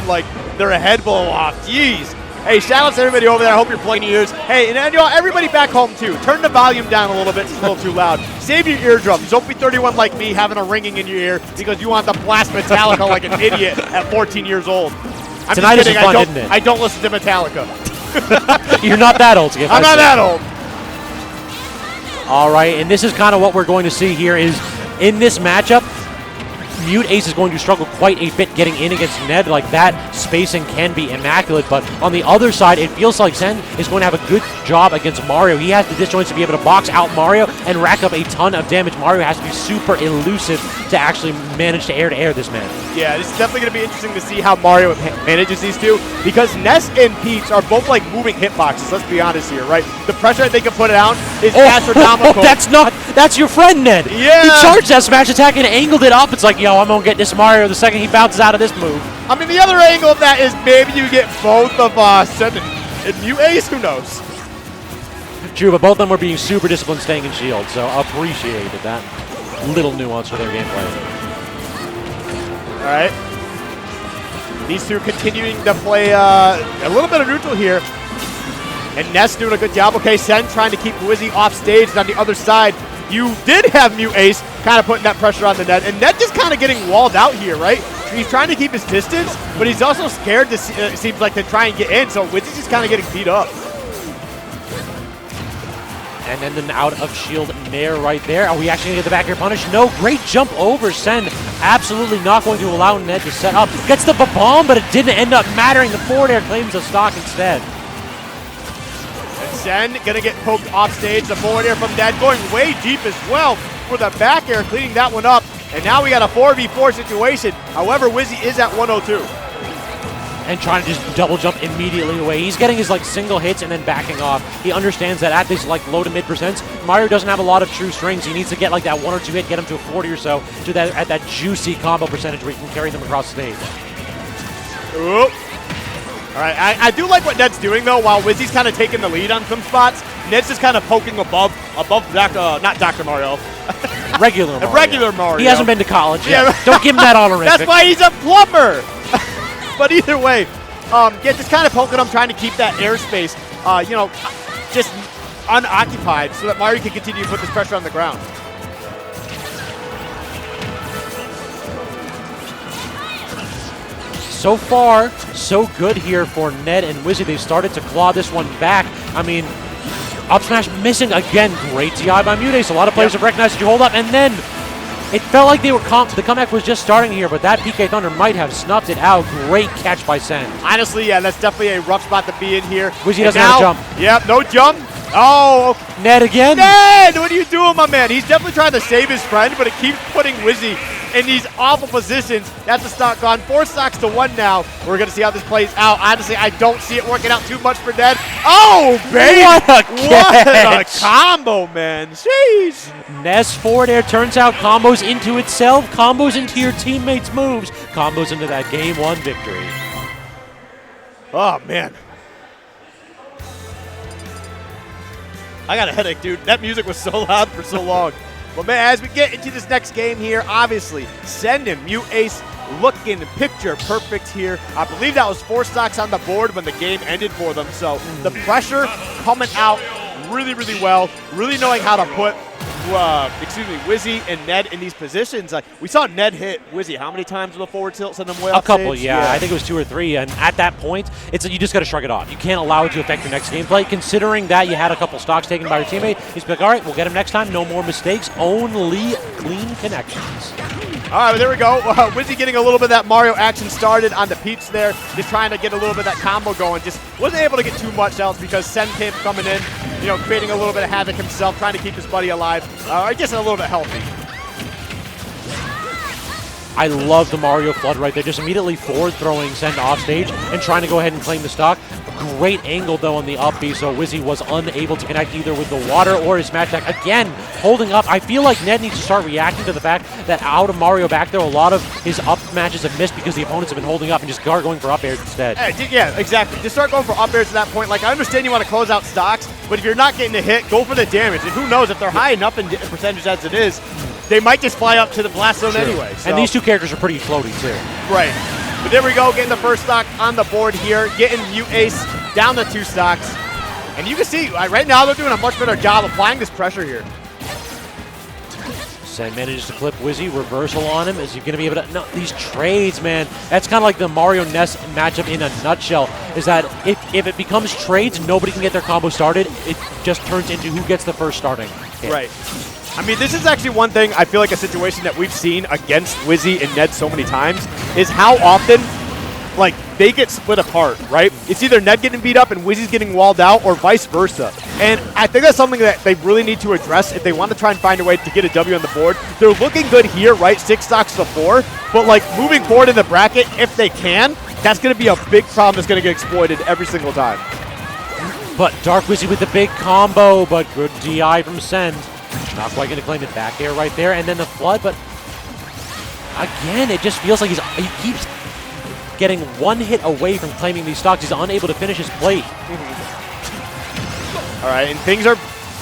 like their head blow off. Jeez. Hey, shout out to everybody over there. I hope you're playing your ears. Hey, and you know, everybody back home too. Turn the volume down a little bit. It's a little too loud. Save your eardrums. Don't be 31 like me having a ringing in your ear because you want to blast Metallica like an idiot at 14 years old. I'm Tonight just kidding. is fun, isn't it? I don't listen to Metallica. You're not that old to get I'm not that old. All right, and this is kind of what we're going to see here is in this matchup, MuteAce is going to struggle quite a bit getting in against Ned. Like that spacing can be immaculate, but on the other side, it feels like Zen is going to have a good job against Mario. He has the disjoints to be able to box out Mario and rack up a ton of damage. Mario has to be super elusive to actually manage to air this man. Yeah, this is definitely going to be interesting to see how Mario manages these two because Ness and Peach are both like moving hitboxes, let's be honest here, right? The pressure that they can put out is astronomical. That's your friend, Ned. Yeah. He charged that smash attack and angled it up. It's like, yo, I'm going to get this Mario the second he bounces out of this move. I mean, the other angle of that is maybe you get both of Sen and MuteAce, who knows? True, but both of them were being super disciplined staying in shield, so appreciated that little nuance for their gameplay. All right. These two continuing to play a little bit of neutral here. And Ness doing a good job. Okay, Sen trying to keep Wizzy off stage. And on the other side, you did have MuteAce kind of putting that pressure on the Ned. And Ned just kind of getting walled out here, right? He's trying to keep his distance, but he's also scared, to it seems like, to try and get in. So Wizzy's just kind of getting beat up. And then an out of shield Nair right there. Are we actually going to get the back air punish? No, great jump over Sen. Absolutely not going to allow Ned to set up. Gets the bomb, but it didn't end up mattering. The forward air claims the stock instead. And Sen going to get poked off stage. The forward air from Ned going way deep as well for the back air, cleaning that one up. And now we got a 4v4 situation. However, Wizzy is at 102. And trying to just double jump immediately away. He's getting his like single hits and then backing off. He understands that at this like low to mid percents, Mario doesn't have a lot of true strings. He needs to get like that 1 or 2 hit, get him to a 40 or so, to that at that juicy combo percentage where he can carry them across the stage. Oop. All right, I do like what Ned's doing though. While Wizzy's kind of taking the lead on some spots, Ned's just kind of poking above not Dr. Mario. Regular Mario. Regular Mario. He hasn't been to college yet. Yeah. Don't give him that honorific. That's why he's a plumber. But either way, yeah, just kind of poking him, trying to keep that airspace, you know, just unoccupied so that Mario can continue to put this pressure on the ground. So far, so good here for Ned and Wizzy. They've started to claw this one back. I mean, up smash missing again. Great TI by MuteAce. A lot of players have recognized that you hold up, and then it felt like they were the comeback was just starting here, but that PK Thunder might have snuffed it out. Great catch by Sen. Honestly, yeah, that's definitely a rough spot to be in here. Wizzy doesn't have a jump. Yep, no jump. Oh, okay. Ned again? Ned, what are you doing, my man? He's definitely trying to save his friend, but it keeps putting Wizzy in these awful positions. That's a stock gone. 4 stocks to 1 now. We're going to see how this plays out. Honestly, I don't see it working out too much for Ned. Oh, baby. What a combo, man. Jeez. Ness forward air turns out combos into itself, combos into your teammates' moves, combos into that game 1 victory. Oh, man. I got a headache, dude. That music was so loud for so long. But man, as we get into this next game here, obviously, Sen and MuteAce looking picture perfect here. I believe that was 4 stocks on the board when the game ended for them. So the pressure coming out really, really well. Really knowing how to put, Wizzy and Ned in these positions. We saw Ned hit Wizzy how many times with a forward tilt, send them way off A couple, stage? yeah. I think it was 2 or 3. And at that point, it's you just got to shrug it off. You can't allow it to affect your next gameplay. Considering that you had a couple stocks taken by your teammate, he's like, all right, we'll get him next time. No more mistakes, only clean connections. All right, well, there we go. Wizzy getting a little bit of that Mario action started on the Peach there, just trying to get a little bit of that combo going. Just wasn't able to get too much else because Sen came coming in, you know, creating a little bit of havoc himself, trying to keep his buddy alive, or just a little bit healthy. I love the Mario flood right there, just immediately forward throwing Sen off stage and trying to go ahead and claim the stock. Great angle though on the up B, so Wizzy was unable to connect either with the water or his smash attack. Again, holding up. I feel like Ned needs to start reacting to the fact that out of Mario back there, a lot of his up matches have missed because the opponents have been holding up and just going for up airs instead. Yeah, exactly. Just start going for up airs at that point. Like, I understand you want to close out stocks, but if you're not getting a hit, go for the damage. And who knows, if they're high enough in percentage as it is, they might just fly up to the blast zone anyway. So. And these two characters are pretty floaty too. Right. But there we go, getting the first stock on the board here, getting MuteAce down to 2 stocks. And you can see, right now they're doing a much better job applying this pressure here. Sen manages to clip Wizzy, reversal on him. Is he going to be able to? No, these trades, man. That's kind of like the Mario Ness matchup in a nutshell, is that if it becomes trades, nobody can get their combo started. It just turns into who gets the first starting hit. Right. I mean, this is actually one thing, I feel like a situation that we've seen against Wizzy and Ned so many times, is how often, like, they get split apart, right? It's either Ned getting beat up and Wizzy's getting walled out, or vice versa. And I think that's something that they really need to address if they want to try and find a way to get a W on the board. They're looking good here, right? 6 stocks to 4. But, like, moving forward in the bracket, if they can, that's going to be a big problem that's going to get exploited every single time. But Dark Wizzy with the big combo, but good DI from Send. Not quite going to claim it back there, right there. And then the Flood, but again, it just feels like he keeps getting one hit away from claiming these stocks. He's unable to finish his plate. All right, and things are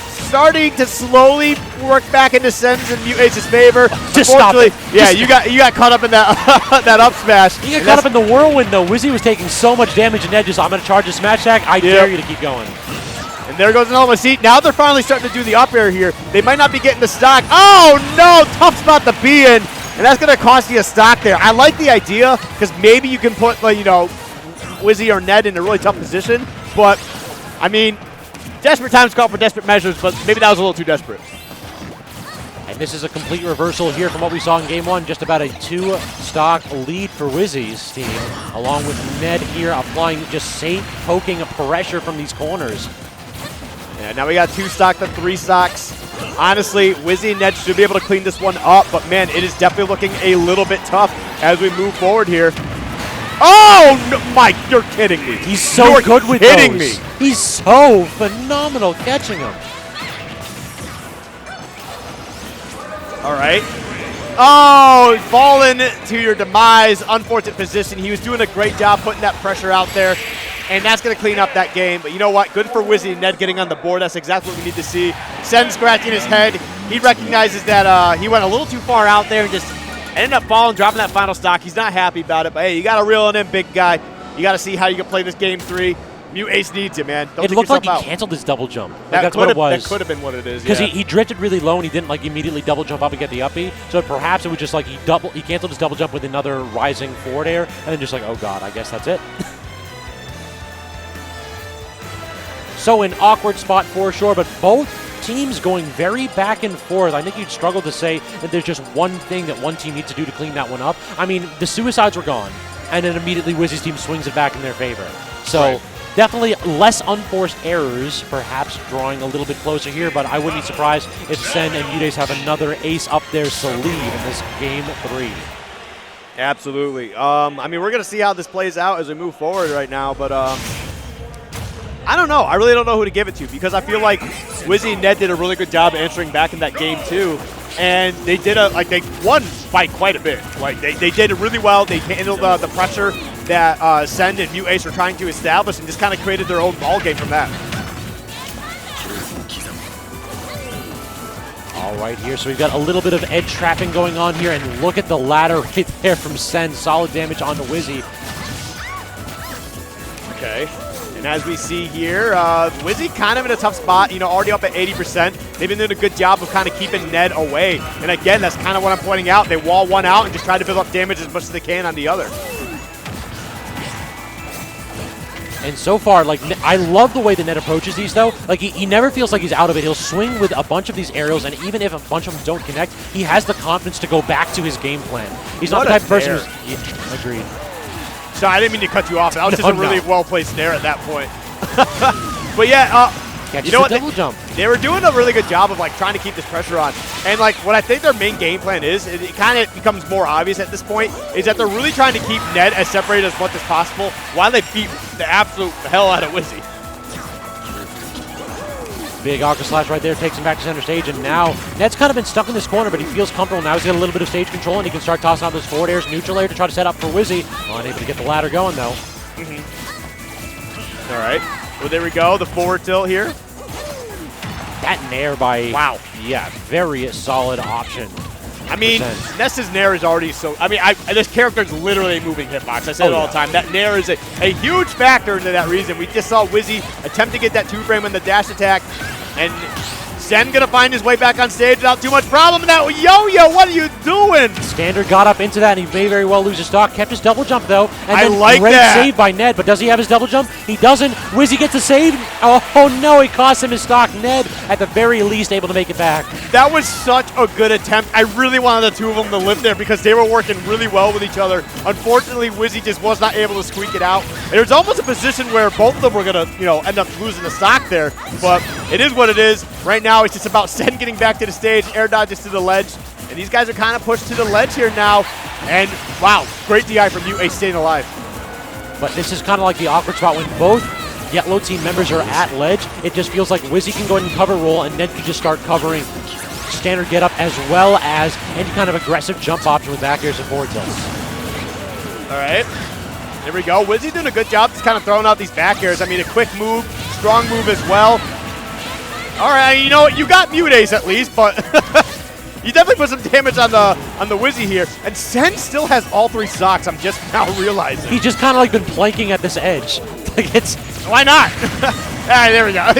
starting to slowly work back into Sen's and MuteAce's favor. Just stop it. Yeah, you got caught up in that that up smash. You got caught up in the whirlwind, though. Wizzy was taking so much damage, and Ned just, I'm going to charge this smash attack. I dare you to keep going. And there goes another one. See, now they're finally starting to do the up air here. They might not be getting the stock. Oh, no, tough spot to be in. And that's going to cost you a stock there. I like the idea because maybe you can put, like, you know, Wizzy or Ned in a really tough position. But, I mean, desperate times call for desperate measures, but maybe that was a little too desperate. And this is a complete reversal here from what we saw in Game 1. Just about a 2-stock lead for Wizzy's team, along with Ned here applying just safe poking of pressure from these corners. Yeah, now we got 2 stock to 3 stocks. Honestly, Wizzy and Ned should be able to clean this one up, but man, it is definitely looking a little bit tough as we move forward here. Oh, no, Mike, you're kidding me. He's so good with those. He's so phenomenal catching them. All right. Oh, fallen to your demise. Unfortunate position. He was doing a great job putting that pressure out there, and that's going to clean up that game. But you know what? Good for Wizzy and Ned getting on the board. That's exactly what we need to see. Sen scratching his head. He recognizes that he went a little too far out there and just ended up falling, dropping that final stock. He's not happy about it, but hey, you got to reel it in, big guy. You got to see how you can play this game 3. MuteAce needs it, man. Don't it looked like he canceled his double jump. Like that's what it was. That could have been what it is, because he drifted really low and he didn't like immediately double jump up and get the uppie. So perhaps it was just like he canceled his double jump with another rising forward air, and then just like, oh god, I guess that's it. So an awkward spot for sure, but both teams going very back and forth. I think you'd struggle to say that there's just one thing that one team needs to do to clean that one up. I mean, the suicides were gone, and then immediately Wizzy's team swings it back in their favor. So definitely less unforced errors, perhaps drawing a little bit closer here, but I wouldn't be surprised if Sen and MuteAce have another ace up their sleeve in this Game 3. Absolutely. I mean, we're going to see how this plays out as we move forward right now, but I don't know. I really don't know who to give it to because I feel like Wizzy and Ned did a really good job answering back in that game too, and they did they won by quite a bit. Like they did it really well. They handled the pressure that Sen and MuteAce were trying to establish and just kind of created their own ball game from that. All right here, so we've got a little bit of edge trapping going on here, and look at the ladder right there from Sen. Solid damage onto Wizzy. Okay. And as we see here, Wizzy kind of in a tough spot, you know, already up at 80%. They've been doing a good job of kind of keeping Ned away. And again, that's kind of what I'm pointing out. They wall one out and just try to build up damage as much as they can on the other. And so far, like, I love the way that Ned approaches these, though. Like, he never feels like he's out of it. He'll swing with a bunch of these aerials, and even if a bunch of them don't connect, he has the confidence to go back to his game plan. He's not the type of person who's... Yeah, agreed. So I didn't mean to cut you off. That was just a really well-placed snare at that point. But yeah, you know what? Double jump. They were doing a really good job of like trying to keep this pressure on. And like what I think their main game plan is, it kind of becomes more obvious at this point, is that they're really trying to keep Ned as separated as much as possible while they beat the absolute hell out of Wizzy. Big Aqua Slash right there takes him back to center stage, and now Ned's kind of been stuck in this corner, but he feels comfortable. Now he's got a little bit of stage control, and he can start tossing out those forward airs, neutral air to try to set up for Wizzy. Unable to get the ladder going, though. All right. Well, there we go. The forward tilt here. That nair by... Wow. Yeah, very solid option. I mean, Ness's Nair is already so... I mean, this character's literally a moving hitbox. I say it all the time. That Nair is a huge factor into that reason. We just saw Wizzy attempt to get that 2-frame in the dash attack, and Sen gonna find his way back on stage without too much problem. Now, Yo-Yo, what are you doing? Standard got up into that, and he may very well lose his stock. Kept his double jump, though. And I then like great that. save by Ned, but does he have his double jump? He doesn't. Wizzy gets a save. Oh, no, it cost him his stock. Ned, at the very least, able to make it back. That was such a good attempt. I really wanted the two of them to live there because they were working really well with each other. Unfortunately, Wizzy just was not able to squeak it out. There was almost a position where both of them were going to, end up losing the stock there, but it is what it is. Right now, it's just about Sen getting back to the stage, air dodges to the ledge, and these guys are kind of pushed to the ledge here now. And wow, great DI from MuteAce staying alive. But this is kind of like the awkward spot when both Yellow team members are at ledge. It just feels like Wizzy can go ahead and cover roll, and Ned can just start covering standard get up as well as any kind of aggressive jump option with back airs and forward tilts. All right, there we go. Wizzy doing a good job just kind of throwing out these back airs. I mean, a quick move, strong move as well. All right, you know what? You got MuteAce at least, but you definitely put some damage on the Wizzy here. And Sen still has all 3 stocks. I'm just now realizing. He's just kind of like been planking at this edge. Like it's why not? There we go.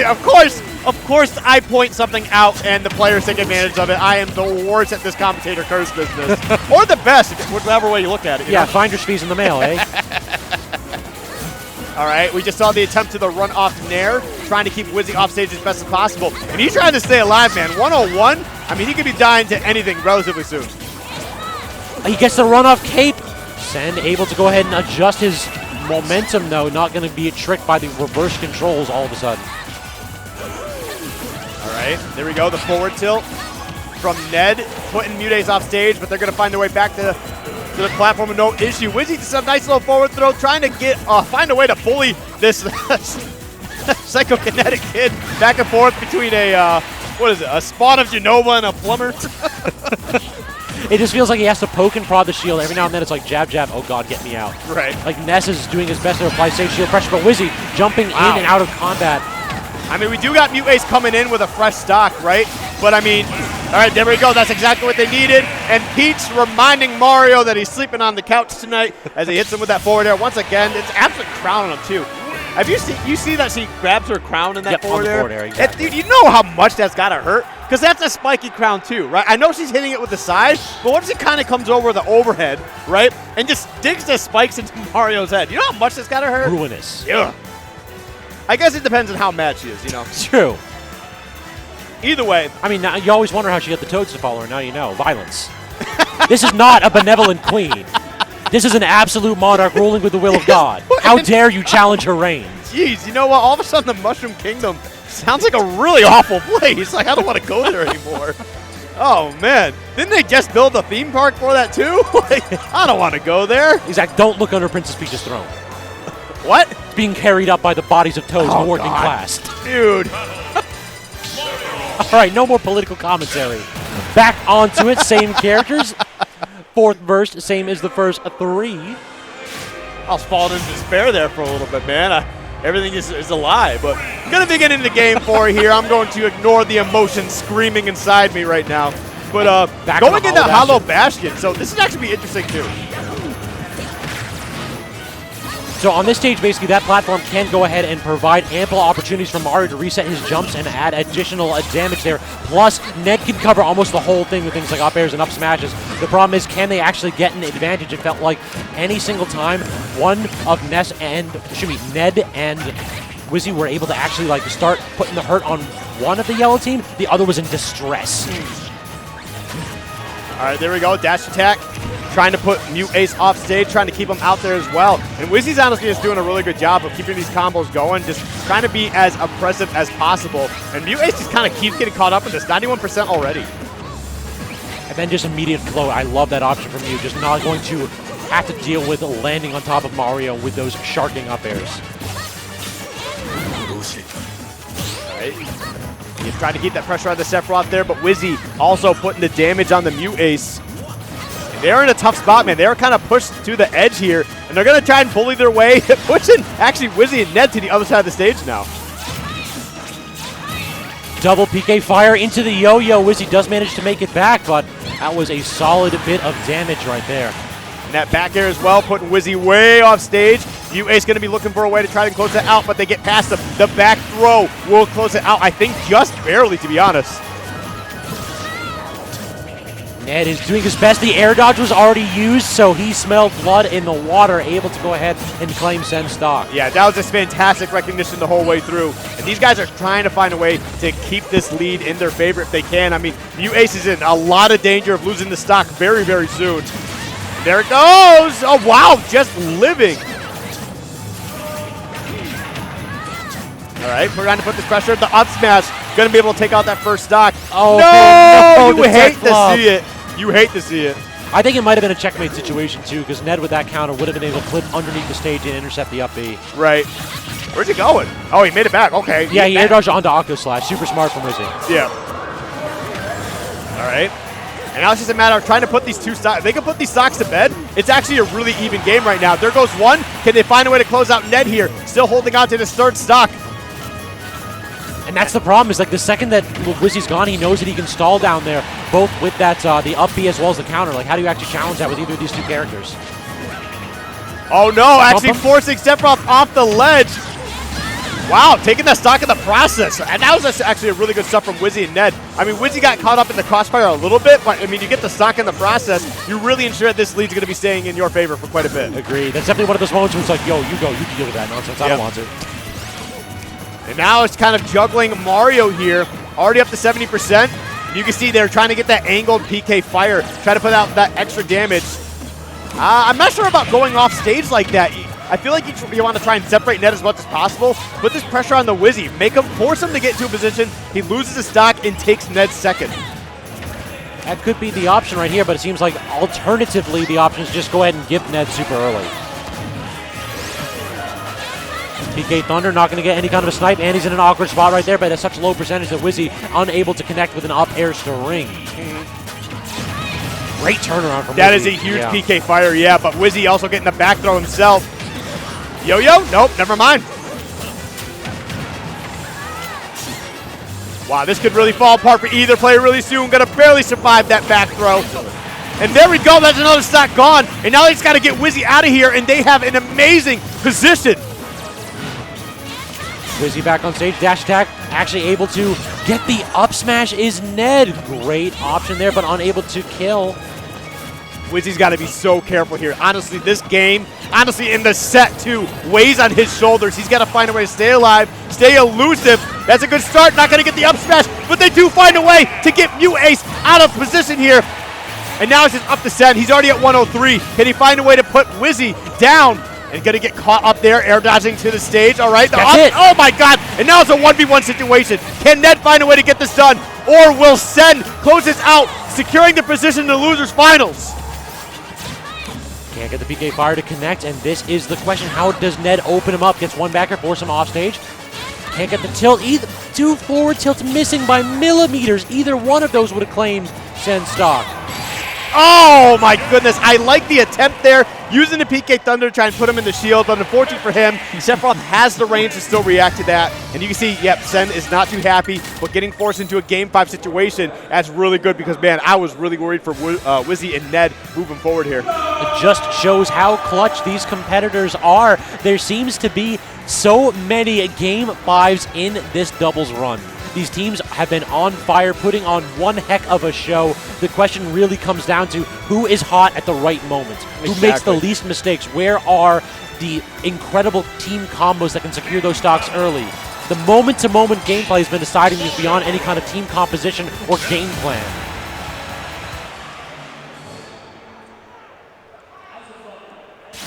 Of course, I point something out and the players take advantage of it. I am the worst at this commentator curse business, or the best, whatever way you look at it. You know? Finder's fees in the mail, eh? All right, we just saw the attempt to the run-off Nair, trying to keep Wizzy off stage as best as possible. And he's trying to stay alive, man. 101, I mean, he could be dying to anything relatively soon. He gets the run-off cape. Sen able to go ahead and adjust his momentum, though. Not going to be tricked by the reverse controls all of a sudden. All right, there we go. The forward tilt from Ned, putting MuteAce off stage, but they're going to find their way back to the platform with no issue. Wizzy just a nice little forward throw, trying to find a way to bully this psychokinetic kid back and forth between a spawn of Genova and a plumber. It just feels like he has to poke and prod the shield. Every now and then it's like jab, jab, oh god, get me out. Right. Like Ness is doing his best to apply safe shield pressure, but Wizzy jumping in and out of combat. I mean, we do got MuteAce coming in with a fresh stock, right? But I mean, all right, there we go. That's exactly what they needed. And Peach reminding Mario that he's sleeping on the couch tonight as he hits him with that forward air. Once again, it's absolute crown on him, too. Have you see that she grabs her crown in that forward air? Exactly. Dude, you know how much that's got to hurt? Because that's a spiky crown, too, right? I know she's hitting it with the side, but what if she kind of comes over the overhead, right, and just digs the spikes into Mario's head? You know how much that's got to hurt? Ruinous. Yeah. I guess it depends on how mad she is, you know? It's true. Either way. I mean, now, you always wonder how she got the toads to follow her. Now you know. Violence. This is not a benevolent queen. This is an absolute monarch ruling with the will of God. How dare you challenge her reign? Jeez, you know what? All of a sudden, the Mushroom Kingdom sounds like a really awful place. Like, I don't want to go there anymore. Oh, man. Didn't they just build a theme park for that, too? Like, I don't want to go there. Exactly. Don't look under Princess Peach's throne. What? Being carried up by the bodies of toads in the working class. Dude. All right, no more political commentary. Back onto it, same characters. Fourth verse, same as the first 3. I was falling into despair there for a little bit, man. Everything is alive, but going to be getting into game 4 here. I'm going to ignore the emotion screaming inside me right now. But going into Hollow Bastion, so this is actually be interesting, too. So on this stage, basically, that platform can go ahead and provide ample opportunities for Mario to reset his jumps and add additional damage there. Plus, Ned can cover almost the whole thing with things like up airs and up smashes. The problem is, can they actually get an advantage? It felt like any single time one of Ned and Wizzy were able to actually start putting the hurt on one of the yellow team, the other was in distress. All right, there we go. Dash attack. Trying to put MuteAce off stage, trying to keep him out there as well. And Wizzy's honestly just doing a really good job of keeping these combos going, just trying to be as oppressive as possible. And MuteAce just kind of keeps getting caught up in this, 91% already. And then just immediate flow. I love that option from you. Just not going to have to deal with landing on top of Mario with those sharking up airs. All right. He's trying to keep that pressure on the Sephiroth there, but Wizzy also putting the damage on the MuteAce. They're in a tough spot, man. They're kind of pushed to the edge here, and they're going to try and bully their way, pushing actually Wizzy and Ned to the other side of the stage now. double PK fire into the yo-yo. Wizzy does manage to make it back, but that was a solid bit of damage right there. And that back air as well, putting Wizzy way off stage. MuteAce going to be looking for a way to try and close that out, but they get past him. The back throw will close it out, I think just barely, to be honest. Ned is doing his best. The air dodge was already used, so he smelled blood in the water, able to go ahead and claim Sen stock. Yeah, that was just fantastic recognition the whole way through. And these guys are trying to find a way to keep this lead in their favor if they can. I mean, MuteAce is in a lot of danger of losing the stock very, very soon. There it goes! Oh, wow, just living. All right, we're trying to put this pressure. The up smash, going to be able to take out that first stock. Oh, no! You hate to see it. You hate to see it. I think it might have been a checkmate situation, too, because Ned with that counter would have been able to flip underneath the stage and intercept the up B. Right. Where's he going? Oh, he made it back. Okay. Yeah, he air dodged onto Octo Slash. Super smart from Wizzy. Yeah. All right. And now it's just a matter of trying to put these two stocks. If they can put these stocks to bed, it's actually a really even game right now. There goes one. Can they find a way to close out Ned here? Still holding on to this third stock. And that's the problem, is like the second that Wizzy's gone, he knows that he can stall down there, both with that the up B as well as the counter. Like, how do you actually challenge that with either of these two characters? Oh no, actually forcing Sephiroth off the ledge. Wow, taking that stock in the process. And that was actually a really good stuff from Wizzy and Ned. I mean, Wizzy got caught up in the crossfire a little bit, but I mean, you get the stock in the process, you really ensure that this lead's going to be staying in your favor for quite a bit. Agreed. That's definitely one of those moments where it's like, yo, you go, you can deal with that nonsense. I don't want to. And now it's kind of juggling Mario here, already up to 70%. You can see they're trying to get that angled PK fire, try to put out that extra damage. I'm not sure about going off stage like that. I feel like you want to try and separate Ned as much as possible. Put this pressure on the Wizzy. Force him to get into a position. He loses his stock and takes Ned's second. That could be the option right here, but it seems like alternatively the option is just go ahead and give Ned super early. PK Thunder not going to get any kind of a snipe, and he's in an awkward spot right there, but at such low percentage that Wizzy unable to connect with an up air string. Great turnaround from Wizzy. That is a huge PK fire, yeah, but Wizzy also getting the back throw himself. Yo-yo? Nope, never mind. Wow, this could really fall apart for either player really soon. Gonna barely survive that back throw. And there we go, that's another stock gone. And now he's got to get Wizzy out of here, and they have an amazing position. Wizzy back on stage, dash attack, actually able to get the up smash is Ned. Great option there, but unable to kill. Wizzy's got to be so careful here. Honestly, this game, in the set too, weighs on his shoulders. He's got to find a way to stay alive, stay elusive. That's a good start, not going to get the up smash, but they do find a way to get MuteAce out of position here. And now it's just up to Sen. He's already at 103. Can he find a way to put Wizzy down? And going to get caught up there, air dodging to the stage. All right. Oh, my God. And now it's a 1v1 situation. Can Ned find a way to get this done? Or will Sen close this out, securing the position in the losers finals? Can't get the PK fire to connect, and this is the question. How does Ned open him up? Gets one backer, force him off stage. Can't get the tilt. Either two forward tilts missing by millimeters. Either one of those would have claimed Sen stock. Oh, my goodness. I like the attempt there, using the PK Thunder to try and put him in the shield, but unfortunately for him, Sephiroth has the range to still react to that. And you can see, yep, Sen is not too happy, but getting forced into a Game 5 situation, that's really good because, man, I was really worried for Wizzy and Ned moving forward here. It just shows how clutch these competitors are. There seems to be so many Game 5s in this doubles run. These teams have been on fire, putting on one heck of a show. The question really comes down to who is hot at the right moment, who makes the least mistakes, where are the incredible team combos that can secure those stocks early. The moment-to-moment gameplay has been deciding this beyond any kind of team composition or game plan.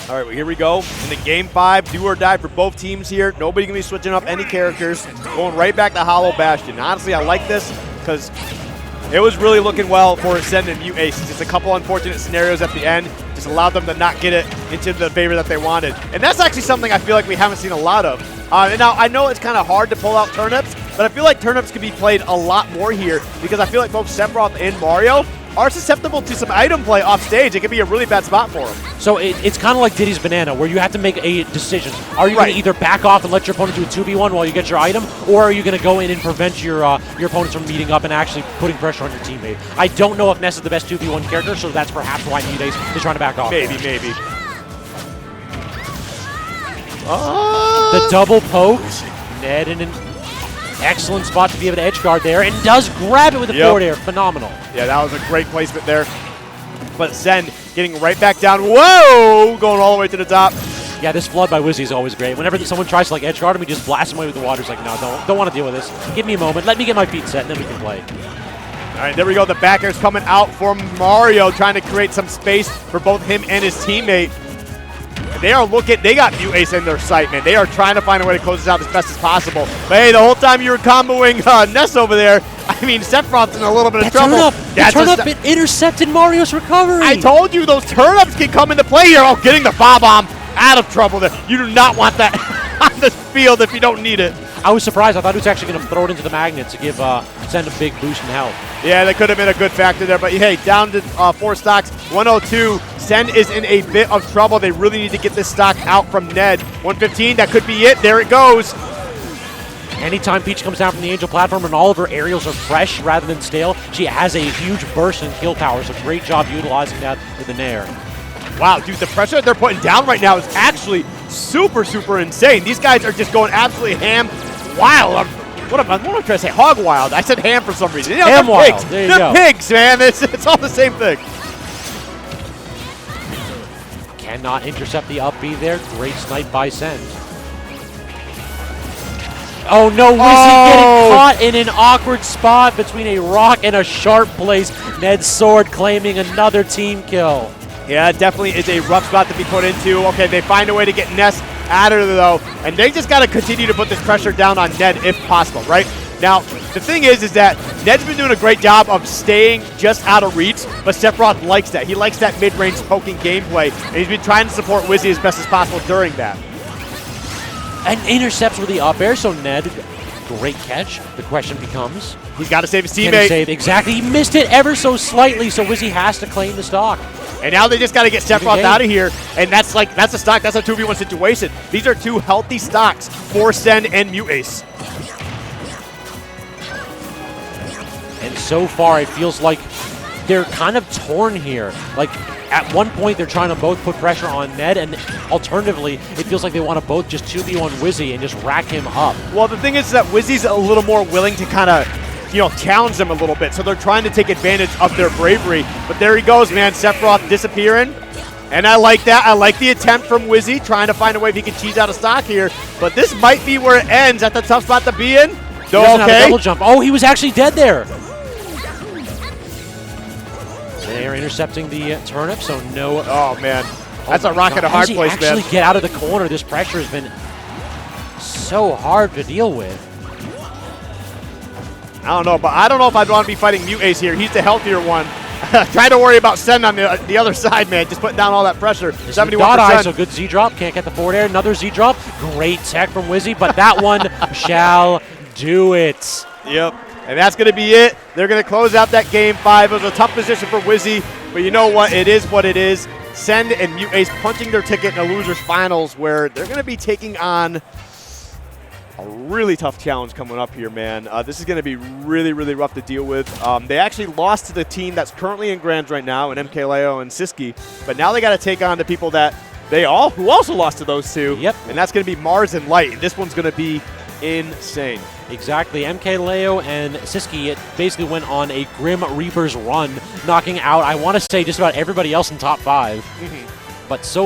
All right, well, here we go. In the Game 5, do or die for both teams here. Nobody can be switching up any characters. Going right back to Hollow Bastion. Honestly, I like this because it was really looking well for Sen and MuteAce. Just a couple unfortunate scenarios at the end. Just allowed them to not get it into the favor that they wanted. And that's actually something I feel like we haven't seen a lot of. And now, I know it's kind of hard to pull out turnips, but I feel like turnips could be played a lot more here because I feel like both Sephiroth and Mario are susceptible to some item play off stage. It could be a really bad spot for them. So it's kind of like Diddy's Banana, where you have to make a decision. Are you going to either back off and let your opponent do a 2v1 while you get your item, or are you going to go in and prevent your opponents from meeting up and actually putting pressure on your teammate? I don't know if Ness is the best 2v1 character, so that's perhaps why MuteAce is trying to back off. Maybe. The double poke. Ned in an excellent spot to be able to edge guard there, and does grab it with the forward air. Phenomenal. Yeah, that was a great placement there. But Zen getting right back down. Whoa! Going all the way to the top. Yeah, this flood by Wizzy is always great. Whenever someone tries to like edge guard him, we just blast him away with the water. It's like, no, don't want to deal with this. Give me a moment. Let me get my feet set, and then we can play. All right, there we go. The back air's coming out for Mario, trying to create some space for both him and his teammate. They are looking, they got MuteAce in their sight, man. They are trying to find a way to close this out as best as possible. But hey, the whole time you were comboing Ness over there, I mean, Sephiroth's in a little bit of trouble. The turn-up it intercepted Mario's recovery. I told you those turn-ups can come into play here. Oh, getting the bomb out of trouble there. You do not want that on the field if you don't need it. I was surprised. I thought he was actually going to throw it into the magnet to give send a big boost in health. Yeah, that could have been a good factor there. But hey, down to 4 stocks, 102. Sen is in a bit of trouble. They really need to get this stock out from Ned. 115, that could be it. There it goes. Anytime Peach comes down from the Angel platform and all of her aerials are fresh rather than stale, she has a huge burst in kill power. So great job utilizing that with the Nair. Wow, dude, the pressure that they're putting down right now is actually super insane. These guys are just going absolutely ham wild. What am I trying to say? Hog wild. I said ham for some reason. You know, ham wild. Pigs. There you they're go. Pigs, man. It's all the same thing. Cannot intercept the up B there. Great snipe by Sen. Oh no, Wizzy getting caught in an awkward spot between a rock and a sharp place. Ned's sword claiming another team kill. Yeah, it definitely is a rough spot to be put into. Okay, they find a way to get Ness out of there, though, and they just got to continue to put this pressure down on Ned if possible, right? Now, the thing is that Ned's been doing a great job of staying just out of reach, but Sephiroth likes that. He likes that mid-range poking gameplay, and he's been trying to support Wizzy as best as possible during that. And intercepts with the up air, so Ned, great catch. The question becomes, he's got to save his teammate. Can he save? Exactly. He missed it ever so slightly, so Wizzy has to claim the stock. And now they just got to get Sephiroth out of here, and that's a stock. That's a 2v1 situation. These are two healthy stocks for Sen and MuteAce. And so far, it feels like they're kind of torn here. Like, at one point, they're trying to both put pressure on Ned, and alternatively, it feels like they want to both just 2v1 Wizzy and just rack him up. Well, the thing is that Wizzy's a little more willing to kind of, challenge them a little bit, so they're trying to take advantage of their bravery. But there he goes, man. Sephiroth disappearing. And I like that. I like the attempt from Wizzy, trying to find a way if he can cheese out of stock here. But this might be where it ends. That's a tough spot to be in. He doesn't have a double jump. Oh, he was actually dead there. They're intercepting the turnip, so no. Oh, man. That's a rock at a hard place, man. How does he actually get out of the corner? This pressure has been so hard to deal with. I don't know, but I don't know if I'd want to be fighting MuteAce here. He's the healthier one. Try to worry about Sen on the other side, man. Just putting down all that pressure. 71%. So good Z drop. Can't get the forward air. Another Z drop. Great tech from Wizzy, but that one shall do it. Yep. And that's going to be it. They're going to close out that game 5. It was a tough position for Wizzy, but you know what? It is what it is. Sen and MuteAce punching their ticket in the losers finals, where they're going to be taking on a really tough challenge coming up here, man. This is going to be really rough to deal with. They actually lost to the team that's currently in Grands right now, in MKLeo and Siski, but now they got to take on the people that who also lost to those two. Yep. And that's going to be Mars and Light. This one's going to be insane. Exactly. MKLeo and Siski basically went on a Grim Reaper's run, knocking out, I want to say, just about everybody else in top 5. But so